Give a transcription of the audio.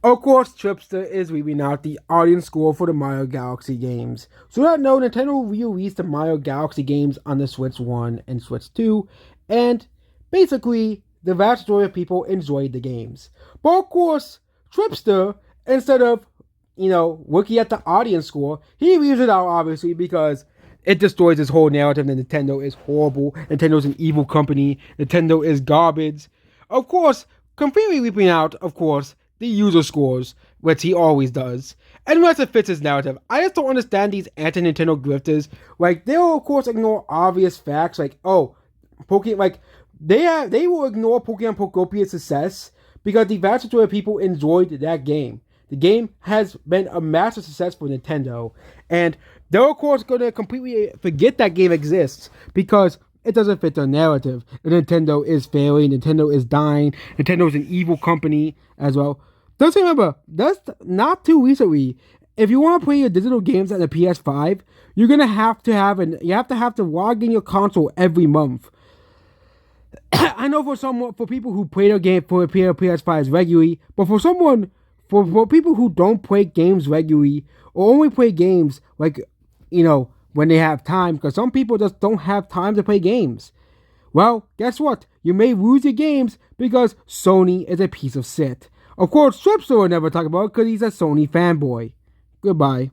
Of course, Tripster is reading out the audience score for the Mario Galaxy games. So that no, Nintendo released the Mario Galaxy games on the Switch 1 and Switch 2, and basically, the vast majority of people enjoyed the games. But of course, Tripster, instead of, looking at the audience score, he leaves it out obviously because it destroys his whole narrative that Nintendo is horrible, Nintendo's an evil company, Nintendo is garbage. Of course, completely leaving out, of course, the user scores, which he always does, unless it fits his narrative. I just don't understand these anti-Nintendo grifters. Like, they'll of course ignore obvious facts, like, oh, Pokemon, like, they will ignore Pokemon Pokepia's success because the vast majority of people enjoyed that game. The game has been a massive success for Nintendo, and they're of course going to completely forget that game exists because it doesn't fit their narrative. Nintendo is failing. Nintendo is dying. Nintendo is an evil company as well. Just remember, that's not too recently. If you want to play your digital games on the PS5, you're gonna have to have to log in your console every month. I know for people who play their game for PS5s regularly, but for people who don't play games regularly or only play games like when they have time, because some people just don't have time to play games. Well, guess what? You may lose your games because Sony is a piece of shit. Of course, Tripster will never talk about it because he's a Sony fanboy. Goodbye.